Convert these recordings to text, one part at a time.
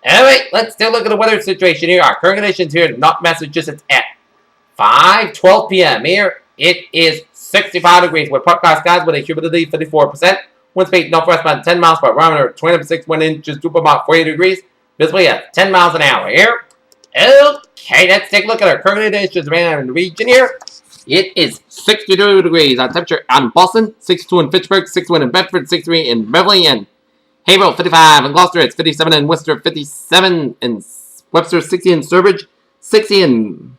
Anyway, let's take a look at the weather situation here. Our current conditions here in North Massachusetts at 5:12 p.m. Here it is 65 degrees with partcloud skies with a humidity 54%. Wind speed northwest about 10 miles per hour, 26 wind inches, dew about 40 degrees. Visibility at 10 miles an hour here. Okay, let's take a look at our current conditions around the region here. It is 62 degrees. Our temperature on Boston, 62 in Fitchburg, 61 in Bedford, 63 in Beverly, and Haverhill, 55 in Gloucester. It's 57 in Worcester, 57 in Webster, 60 in Sturbridge, 60 in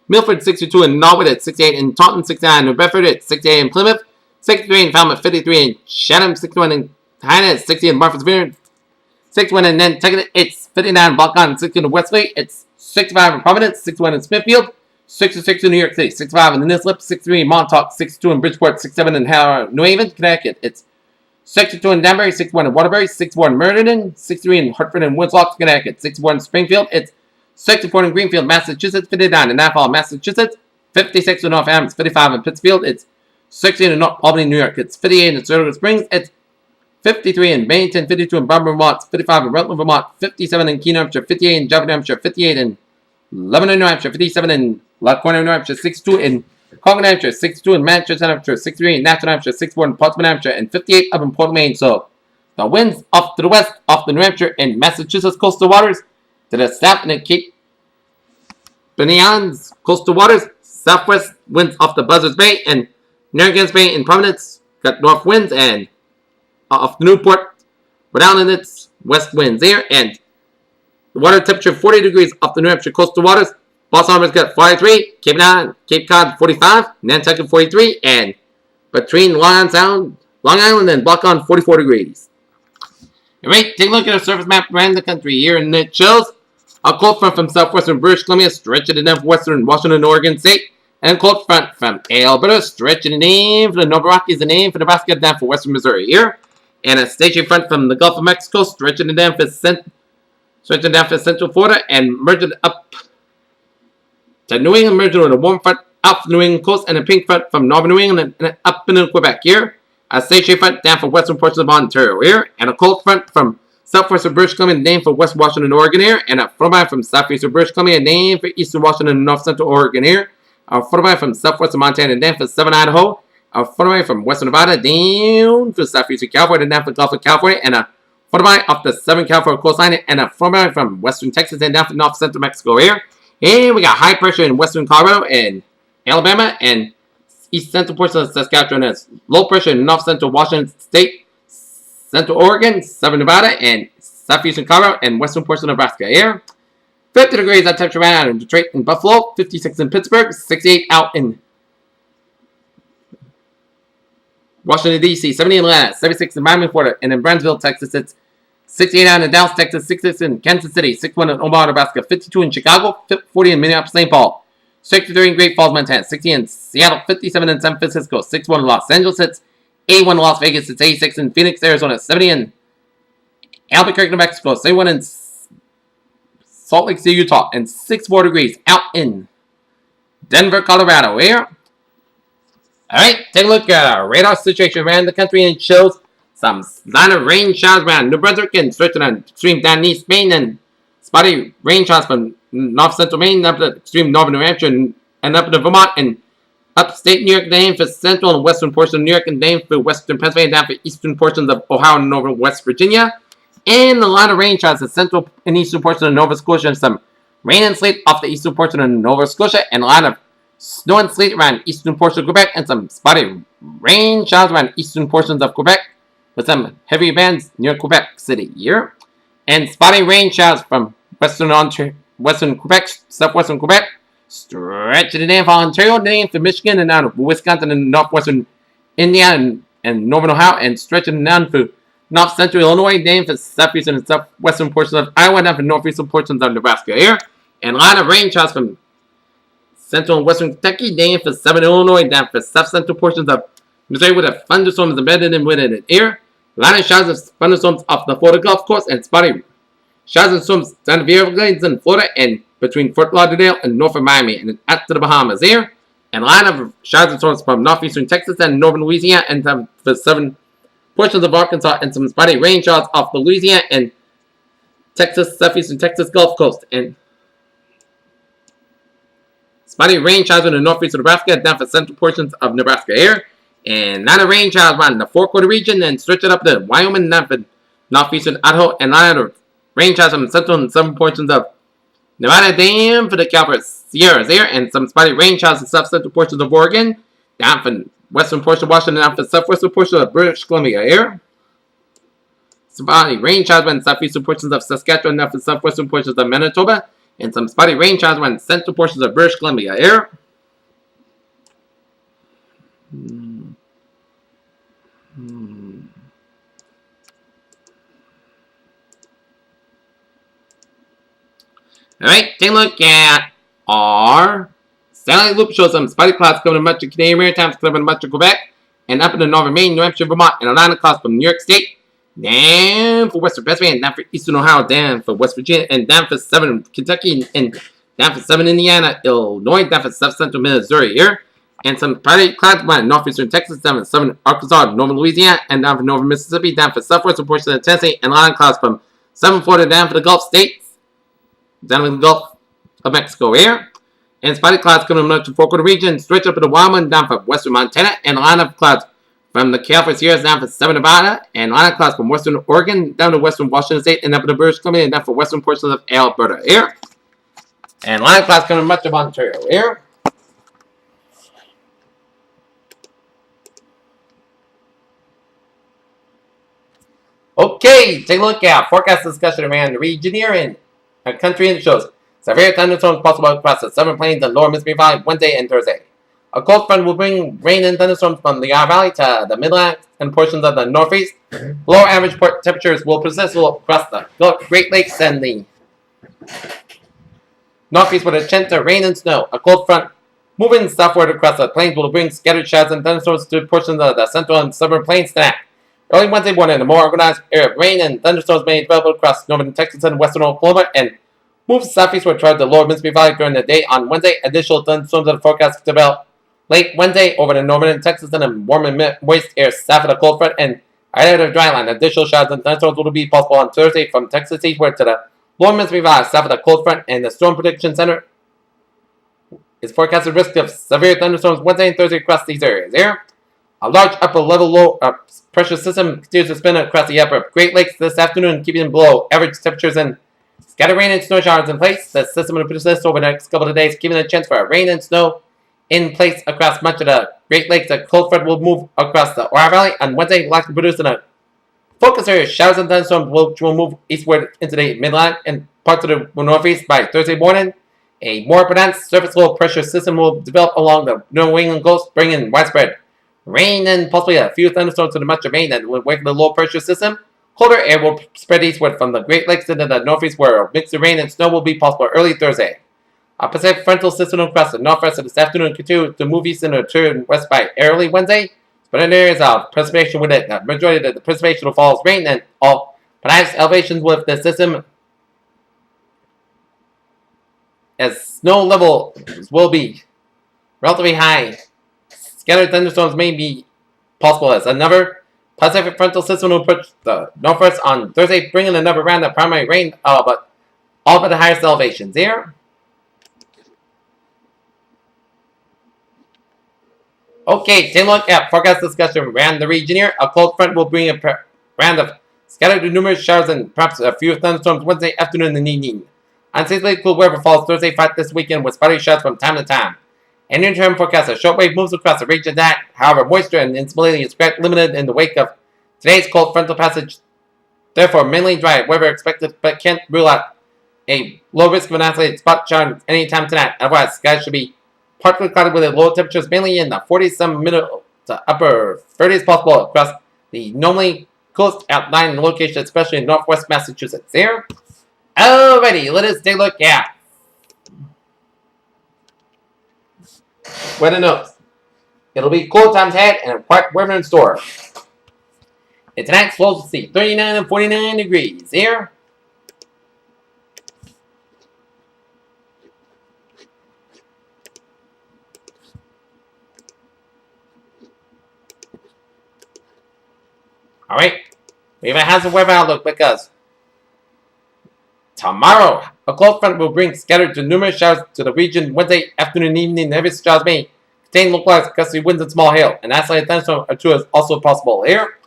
Milford, 62 in Norwood, it's 68 in Taunton, 69 in Bedford, it's 68 in Plymouth, 63 in Falmouth, 53 in Chatham, 61 in Hyannis, 60 in Martha's Vineyard, 61 in Nantucket, it's 59 in Buckon, 60 in Westlake, it's 65 in Providence, 61 in Smithfield, 66 in New York City, 65 in Nislip, 63 in Montauk, 62 in Bridgeport, 67 in New Haven, Connecticut, it's 62 in Danbury, 61 in Waterbury, 61 in Meriden, 63 in Hartford and Woodstock, Connecticut, 61 in Springfield, it's 64 in Greenfield, Massachusetts, 59 in Nassau, Massachusetts, 56 in Northampton, 55 in Pittsfield, it's 60 in North Albany, New York, it's 58 in Silver Springs, it's 53 in Bennington, 52 in Bromley, Vermont, 55 in Rutland, Vermont, 57 in Keene, New Hampshire, 58 in Jefferson, New Hampshire, 58 in Lebanon, New Hampshire, 57 in Laconia, New Hampshire, 62 in Concord, New Hampshire, 62 in Manchester, New Hampshire, 63 in Nashville, New Hampshire, 64 in Portsmouth, New Hampshire, and 58 up in Portland, Maine. So the winds off to the west, off the New Hampshire and Massachusetts coastal waters, to the south and the Cape Beyond coastal waters, southwest winds off the Buzzards Bay and Narragansett Bay in Providence, got north winds, and off Newport, Rhode Island, it's west winds there, and the water temperature 40 degrees off the New Hampshire coastal waters. Boston Harbor's got 43, Cape Cod 45, Nantucket 43, and between Long Island and Buckon 44 degrees. Alright, take a look at a surface map around the country here, and it shows a cold front from southwestern British Columbia stretching it down for western Washington and Oregon State, and a cold front from Alberta stretching it in for the Nova Rockies and in for Nebraska down for western Missouri here, and a stationary front from the Gulf of Mexico stretching it down for Central Florida and merging up to New England, merging with a warm front up the New England coast and a pink front from northern New England and up into Quebec here. A stationary front down for western portions of Ontario here, and a cold front from southwestern British Columbia named for West Washington and Oregon here, and a front from southeastern British Columbia named for eastern Washington and north central Oregon here. A front from southwestern Montana named for southern Idaho. A front from western Nevada down to southeastern California named for Gulf of California, and a front off the southern California coastline, and a front from western Texas and down to north central Mexico here. And we got high pressure in western Colorado and Alabama and east central portions of Saskatchewan, as low pressure in north central Washington State, central Oregon, southern Nevada, and southeastern Colorado and western portions of Nebraska here. 50 degrees at temperature right now in Detroit and Buffalo, 56 in Pittsburgh, 68 out in Washington, D.C., 70 in Atlanta, 76 in Miami, Florida, and in Brownsville, Texas, it's 68 out in Dallas, Texas, 66 in Kansas City, 61 in Omaha, Nebraska, 52 in Chicago, 40 in Minneapolis, St. Paul, 63 in Great Falls, Montana, 60 in Seattle, 57 in San Francisco, 61 in Los Angeles, it's 81 in Las Vegas, it's 86 in Phoenix, Arizona, 70 in Albuquerque, New Mexico, 71 in Salt Lake City, Utah, and 64 degrees out in Denver, Colorado. Here. Alright, take a look at our radar situation around the country, and it shows some line of rain showers around New Brunswick and stretching on extreme down east Maine, and spotty rain showers from north central Maine up to extreme northern New Hampshire and up to Vermont and upstate New York, named for central and western portions of New York, and named for western Pennsylvania, down for eastern portions of Ohio and northern West Virginia. And a lot of rain showers in central and eastern portions of Nova Scotia, and some rain and sleet off the eastern portion of Nova Scotia, and a lot of snow and sleet around eastern portions of Quebec, and some spotty rain showers around eastern portions of Quebec, with some heavy bands near Quebec City here. And spotty rain showers from western Quebec, southwestern Quebec, stretching it down for Ontario, down for Michigan, and out of Wisconsin and northwestern Indiana and northern Ohio, and stretching down for north central Illinois, down for southeastern and southwestern portions of Iowa, down for northeastern portions of Nebraska here. And a lot of rain showers from central and western Kentucky, down for southern Illinois, down for south central portions of Missouri, with a thunderstorms embedded in within it here. A lot of showers of thunderstorms off the Florida Gulf Coast, and spotty showers and storms down the Everglades in Florida and between Fort Lauderdale and north of Miami and out to the Bahamas here. And a lot of showers and storms from northeastern Texas and northern Louisiana and for southern portions of Arkansas, and some spotty rain showers off the Louisiana and Texas, southeastern Texas Gulf Coast, and spotty rain showers in the northeast of Nebraska, down for central portions of Nebraska air, and not a rain showers around the Four Quarter region, and stretch it up to Wyoming, down for northeastern Idaho, and not a rain showers from the central and southern portions of Nevada, down for the California Sierras air, and some spotty rain showers in south-central portions of Oregon, down for western portion of Washington, down for southwestern portion of British Columbia air. Spotty rain showers in southeastern portions of Saskatchewan, down for southwestern portions of Manitoba, and some spotty rain showers in central portions of British Columbia air. Alright, take a look at our satellite loop. Shows some spotty clouds coming to much of Canadian Maritimes, covering much of Quebec, and up in the northern Maine, New Hampshire, Vermont, and Atlantic clouds from New York State, down for western Pennsylvania, down for eastern Ohio, down for West Virginia, and down for southern Kentucky, and down for southern Indiana, Illinois, down for south central Missouri here, and some spotty clouds by northeastern Texas, down for southern Arkansas, northern Louisiana, and down for northern Mississippi, down for southwestern portions of Tennessee, and Atlantic clouds from southern Florida, down for the Gulf states, down in the Gulf of Mexico air, and spotty clouds coming from the Four Quarter region, stretch up to the Wyoming, down for western Montana, and a line of clouds from the California Sierras down for southern Nevada, and a line of clouds from western Oregon down to western Washington State, and up to the British Columbia, and down for western portions of Alberta air, and a line of clouds coming from much of Ontario air. Okay, take a look at forecast discussion around the region here in our country, and it shows severe thunderstorms possible across the southern plains and lower Mississippi Valley Wednesday and Thursday. A cold front will bring rain and thunderstorms from the Yarra Valley to the Midland and portions of the Northeast. Lower average temperatures will persist across the Great Lakes and the Northeast with a chance of rain and snow. A cold front moving southward across the plains will bring scattered showers and thunderstorms to portions of the central and southern plains tonight. Early Wednesday morning, a more organized area of rain and thunderstorms may develop across northern Texas and western Oklahoma and move southeastward toward the lower Mississippi Valley during the day on Wednesday. Additional thunderstorms are forecast to develop late Wednesday over the northern Texas and a warm and moist air south of the cold front and ahead of the dry line. Additional showers and thunderstorms will be possible on Thursday from Texas eastward to the lower Mississippi Valley south of the cold front, and the Storm Prediction Center is forecasted risk of severe thunderstorms Wednesday and Thursday across these areas. Here, a large upper level low pressure system continues to spin across the upper Great Lakes this afternoon, keeping them below average temperatures and scattered rain and snow showers in place. The system will persist over the next couple of days, giving a chance for rain and snow in place across much of the Great Lakes. The cold front will move across the Yarra Valley on Wednesday, likely producing a focus area. Showers and thunderstorms will move eastward into the Midland and parts of the Northeast by Thursday morning. A more pronounced surface low pressure system will develop along the New England coast, bringing widespread rain and possibly a few thunderstorms to the much of Maine that will wake the low pressure system. Colder air will spread eastward from the Great Lakes into the Northeast, where a mix of rain and snow will be possible early Thursday. A Pacific frontal system across the northwest of this afternoon continue to move east and turn west by early Wednesday. Spreading areas of precipitation with it. The majority of the precipitation will fall as rain, and all pronounced elevations with the system as snow level will be relatively high. Scattered thunderstorms may be possible as another Pacific frontal system will approach the northwest on Thursday, bringing another round of primary rain, but all but the highest elevations here. Okay, take a look at forecast discussion around the region here. A cold front will bring a round of scattered to numerous showers and perhaps a few thunderstorms Wednesday afternoon and evening. Unseasonably cool weather falls Thursday flat this weekend with spotty showers from time to time. An interim forecast, a shortwave moves across the region tonight. However, moisture and instability is quite limited in the wake of today's cold frontal passage. Therefore, mainly dry weather expected, but can't rule out a low risk of an isolated spot shower anytime tonight. Otherwise, skies should be partly cloudy with low temperatures mainly in the 40s, some middle to upper 30s possible across the normally coast outlying location, especially in northwest Massachusetts. There. Alrighty, let us take a look at weather notes. It'll be cool times ahead and quite weather in store. And tonight's lows will see 39 and 49 degrees here. Alright, we have a hazard weather outlook because tomorrow, a cold front will bring scattered to numerous showers to the region Wednesday afternoon and evening. Heavy showers may contain localized gusty winds and small hail. An isolated thunderstorm or two is also possible here.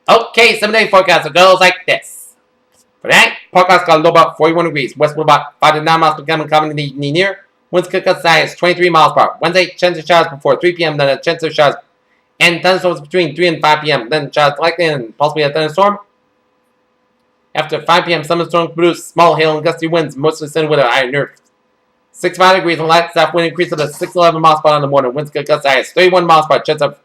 Okay, 7-day forecast goes like this. For that, forecast got low about 41 degrees. West wind about 5 to 9 miles per gallon coming in the evening near. Winds could cut is 23 miles per hour. Wednesday, chance of showers before 3 p.m. Then a chance of showers and thunderstorms between 3 and 5 p.m. Then showers likely and possibly a thunderstorm. After 5 p.m., thunderstorms produce small hail and gusty winds, mostly sent with a higher nerve. 65 degrees and light south wind increases to 611 miles per hour in the morning. Winds could gust as 31 miles per hour. Chance of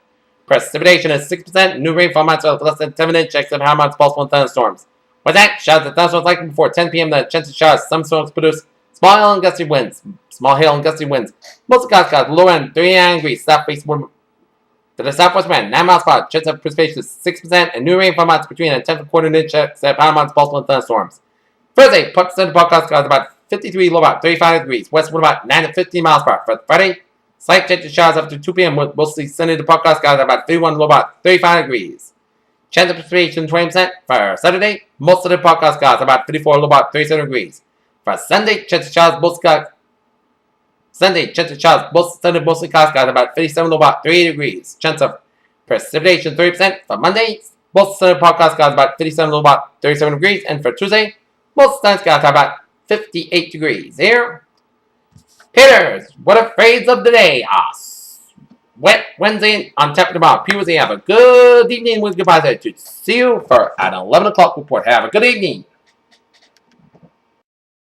precipitation is 6%. New rainfall amounts of less than 10 minutes. Checks of how much possible in thunderstorms. With that, showers and thunderstorms likely before 10 p.m. The chance of showers. Some storms produce small hail and gusty winds. Small hail and gusty winds. Most of God's got low end 39 degrees. South-facing wind to the southwest wind 9 miles per hour. Chance of precipitation is 6%. And new rainfall amounts between a 10th and quarter inch. Checks of how much possible in thunderstorms. Thursday, Central Podcast got about 53, low about 35 degrees. West wind about 9 to 15 miles per hour. For Friday, slight chance of showers after 2 p.m. with mostly sunny. The podcast got about 31, low about 35 degrees. Chance of precipitation 20%. For Saturday, most of the podcast got about 54, low about 37 degrees. For Sunday, chance of showers both got Sunday, chance of showers both Sunday mostly got about 57, low about 38 degrees. Chance of precipitation 30%. For Monday, both Sunday podcast got about 57, low about 37 degrees. And for Tuesday, most Sundays got about 58 degrees. Here, hitters, what a phrase of the day. Wet Wednesday on tap tomorrow. People say have a good evening with goodbye. To see you for an 11 o'clock report. Have a good evening.